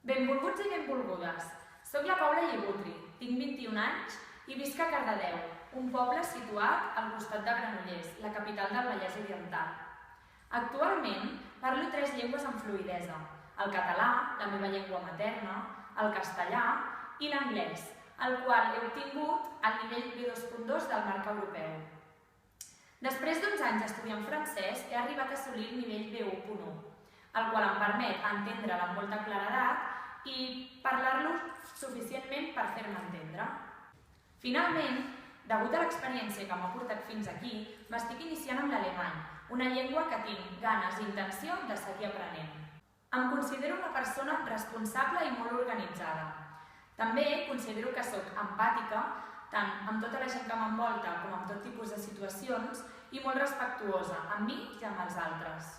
Benvolguts i benvolgudes. Soc la Paula Llibutri, tinc 21 anys i visc a Cardedeu, un poble situat al costat de Granollers, la capital del Vallès Oriental. Actualment parlo 3 llengües amb fluïdesa: el català, la meva llengua materna, el castellà i l'anglès, el qual he obtingut al nivell B2.2 del marc europeu. Després d'11 anys estudiant francès, he arribat a assolir el nivell B1.1, el qual em permet entendre'l amb molta claredat i parlar-lo suficientment per fer-me entendre. Finalment, degut a l'experiència que m'ha portat fins aquí, m'estic iniciant amb l'alemany, una llengua que tinc ganes i intenció de seguir aprenent. Em considero una persona responsable i molt organitzada. També considero que sóc empàtica, tant amb tota la gent que m'envolta com amb tot tipus de situacions, i molt respectuosa amb mi i amb els altres.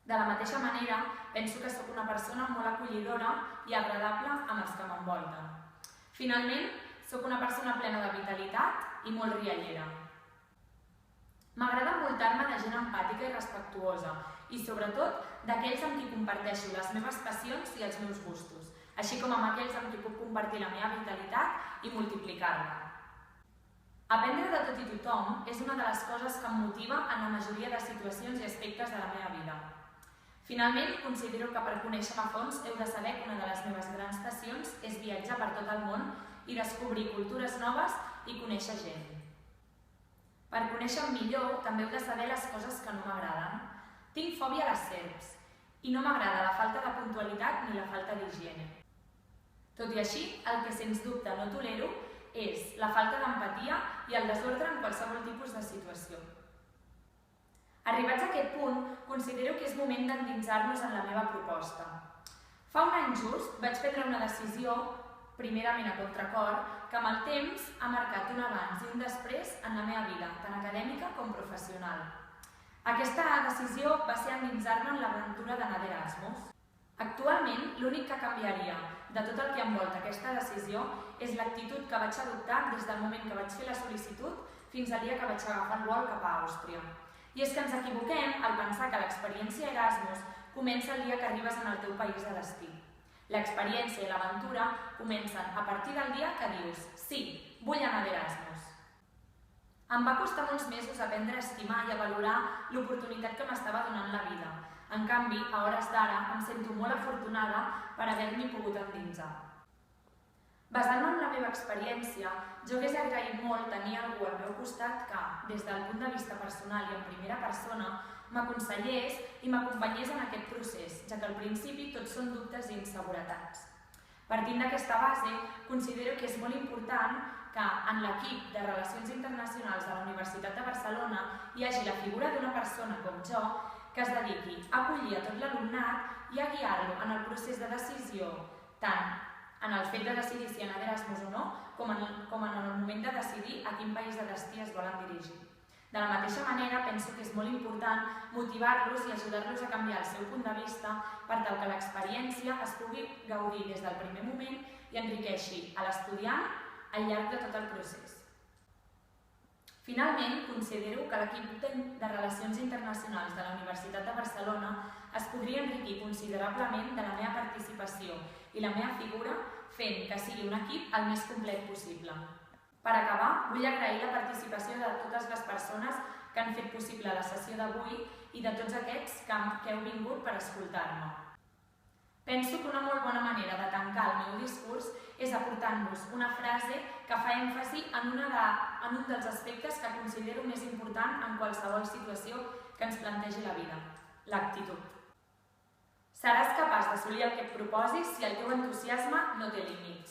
De la mateixa manera, penso que sóc una persona molt acollidora i agradable amb els que m'envolten. Finalment, sóc una persona plena de vitalitat i molt riallera. M'agrada envoltar-me de gent empàtica i respectuosa i, sobretot, d'aquells amb qui comparteixo les meves passions i els meus gustos, així com amb aquells amb qui puc compartir la meva vitalitat i multiplicar-la. Aprendre de tot i tothom és una de les coses que em motiva en la majoria de situacions i aspectes de la meva vida. Finalment, considero que per conèixer-me a fons heu de saber que una de les meves grans passions és viatjar per tot el món i descobrir cultures noves i conèixer gent. Per conèixer-me millor, també heu de saber les coses que no m'agraden. Tinc fòbia a les serps i no m'agrada la falta de puntualitat ni la falta d'higiene. Tot i així, el que sens dubte no tolero és la falta d'empatia i el desordre en qualsevol tipus de situació. Arribats a aquest punt, considero que és moment d'endinsar-nos en la meva proposta. Fa un any just vaig prendre una decisió, primerament a contracor, que amb el temps ha marcat un abans i un després en la meva vida, tant acadèmica com professional. Aquesta decisió va ser endinsar-me en l'aventura d'anar d'Erasmus. Actualment, l'únic que canviaria de tot el que envolta aquesta decisió és l'actitud que vaig adoptar des del moment que vaig fer la sol·licitud fins al dia que vaig agafar el vol cap a Àustria. I és que ens equivoquem al pensar que l'experiència Erasmus comença el dia que arribes en el teu país de destí. L'experiència i l'aventura comencen a partir del dia que dius «Sí, vull anar d'Erasmus». Em va costar molts mesos aprendre a estimar i a valorar l'oportunitat que m'estava donant la vida. En canvi, a hores d'ara, em sento molt afortunada per haver-m'hi pogut endinsar. Basant-me en la meva experiència, jo hagués agraït molt tenir algú al meu costat que, des del punt de vista personal i en primera persona, m'aconsellés i m'acompanyés en aquest procés, ja que al principi tots són dubtes i inseguretats. Partint d'aquesta base, considero que és molt important que en l'equip de Relacions Internacionals de la Universitat de Barcelona hi hagi la figura d'una persona com jo que es dediqui a acollir a tot l'alumnat i a guiar-lo en el procés de decisió, tant en el fet de decidir si anar d'Erasmus o no, com en el moment de decidir a quin país de destí es volen dirigir. De la mateixa manera, penso que és molt important motivar-los i ajudar-los a canviar el seu punt de vista per tal que l'experiència es pugui gaudir des del primer moment i enriqueixi a l'estudiant al llarg de tot el procés. Finalment, considero que l'equip de Relacions Internacionals de la Universitat de Barcelona es podria enriquir considerablement de la meva participació i la meva figura fent que sigui un equip el més complet possible. Per acabar, vull agrair la participació de totes les persones que han fet possible la sessió d'avui i de tots aquests que heu vingut per escoltar-me. Penso que una molt bona manera de tancar el meu discurs és aportant-vos una frase que fa èmfasi en un dels aspectes que considero més important en qualsevol situació que ens plantegi la vida: l'actitud. Seràs capaç d'assolir el que et proposis si el teu entusiasme no té límits.